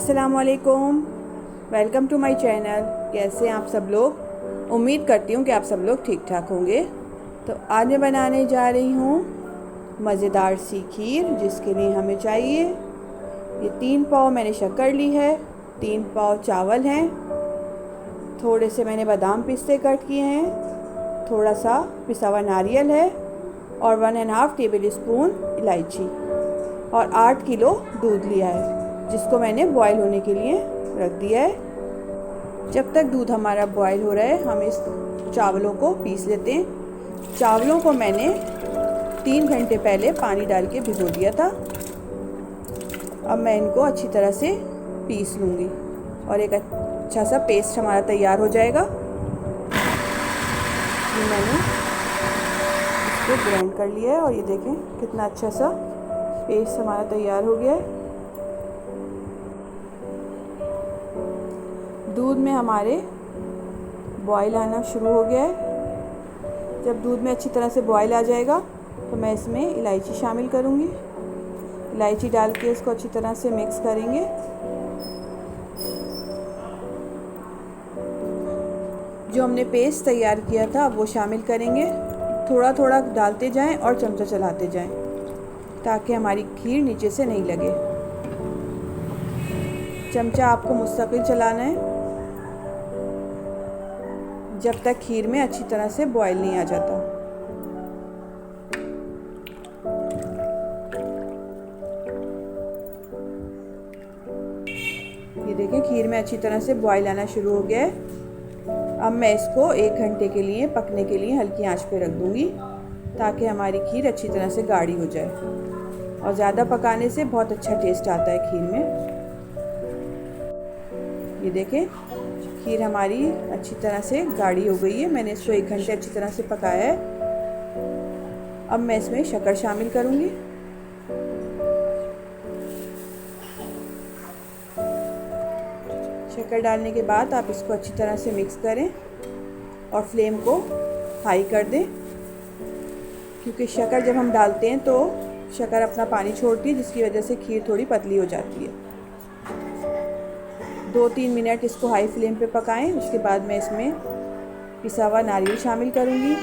अस्सलाम वालेकुम, welcome to my channel. कैसे हैं आप सब लोग? उम्मीद करती हूँ कि आप सब लोग ठीक ठाक होंगे। तो आज मैं बनाने जा रही हूँ मज़ेदार सी खीर, जिसके लिए हमें चाहिए ये 3 पाव मैंने शक्कर ली है, 3 पाव चावल हैं, थोड़े से मैंने बादाम पिस्ते कट किए हैं, थोड़ा सा पिसा हुआ नारियल है और 1.5 टेबल स्पून इलायची और 8 किलो दूध लिया है, जिसको मैंने बॉईल होने के लिए रख दिया है। जब तक दूध हमारा बॉईल हो रहा है, हम इस चावलों को पीस लेते हैं। चावलों को मैंने 3 घंटे पहले पानी डाल के भिगो दिया था। अब मैं इनको अच्छी तरह से पीस लूँगी और एक अच्छा सा पेस्ट हमारा तैयार हो जाएगा। ये मैंने इसको ग्राइंड कर लिया है और ये देखें कितना अच्छा सा पेस्ट हमारा तैयार हो गया है। दूध में हमारे बॉईल आना शुरू हो गया है। जब दूध में अच्छी तरह से बॉईल आ जाएगा तो मैं इसमें इलायची शामिल करूँगी। इलायची डाल के इसको अच्छी तरह से मिक्स करेंगे। जो हमने पेस्ट तैयार किया था वो शामिल करेंगे। थोड़ा थोड़ा डालते जाएं और चमचा चलाते जाएं ताकि हमारी खीर नीचे से नहीं लगे। चमचा आपको मुस्तकिल चलाना है जब तक खीर में अच्छी तरह से बॉईल नहीं आ जाता। ये देखें खीर में अच्छी तरह से बॉईल आना शुरू हो गया है। अब मैं इसको 1 घंटे के लिए पकने के लिए हल्की आंच पे रख दूँगी ताकि हमारी खीर अच्छी तरह से गाढ़ी हो जाए। और ज़्यादा पकाने से बहुत अच्छा टेस्ट आता है खीर में। ये देखें खीर हमारी अच्छी तरह से गाढ़ी हो गई है। मैंने इसको 1 घंटे अच्छी तरह से पकाया है। अब मैं इसमें शक्कर शामिल करूँगी। शक्कर डालने के बाद आप इसको अच्छी तरह से मिक्स करें और फ्लेम को हाई कर दें, क्योंकि शक्कर जब हम डालते हैं तो शक्कर अपना पानी छोड़ती है, जिसकी वजह से खीर थोड़ी पतली हो जाती है। 2-3 मिनट इसको हाई फ्लेम पे पकाएं। उसके बाद मैं इसमें पिसा हुआ नारियल शामिल करूँगी,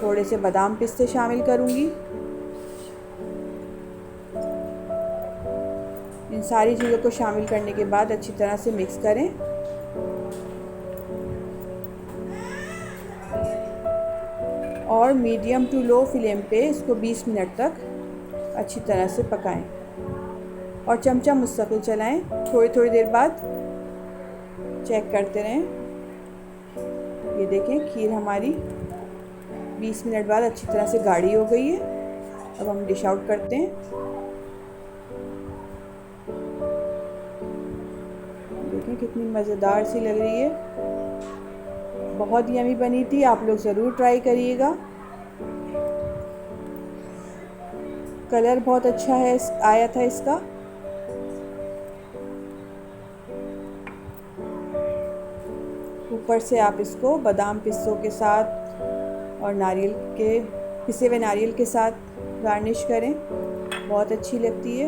थोड़े से बादाम पिस्ते शामिल करूँगी। इन सारी चीज़ों को शामिल करने के बाद अच्छी तरह से मिक्स करें। और मीडियम टू लो फ्लेम पे इसको 20 मिनट तक अच्छी तरह से पकाएं और चमचा मुस्तकिल चलाएं। थोड़ी थोड़ी देर बाद चेक करते रहें। ये देखें खीर हमारी 20 मिनट बाद अच्छी तरह से गाढ़ी हो गई है। अब हम डिश आउट करते हैं। देखें कितनी मज़ेदार सी लग रही है। बहुत यमी बनी थी, आप लोग ज़रूर ट्राई करिएगा। कलर बहुत अच्छा है आया था इसका। ऊपर से आप इसको बादाम पिस्तों के साथ और नारियल के पिसे हुए नारियल के साथ गार्निश करें, बहुत अच्छी लगती है।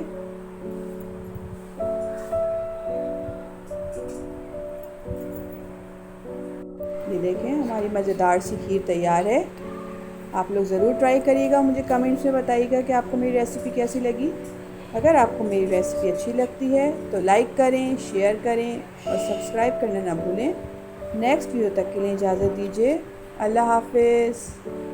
ये देखें हमारी मज़ेदार सी खीर तैयार है। आप लोग ज़रूर ट्राई करिएगा। मुझे कमेंट्स में बताइएगा कि आपको मेरी रेसिपी कैसी लगी। अगर आपको मेरी रेसिपी अच्छी लगती है तो लाइक करें, शेयर करें और सब्सक्राइब करना ना भूलें। नेक्स्ट वीडियो तक के लिए इजाज़त दीजिए। अल्लाह हाफ़िज़।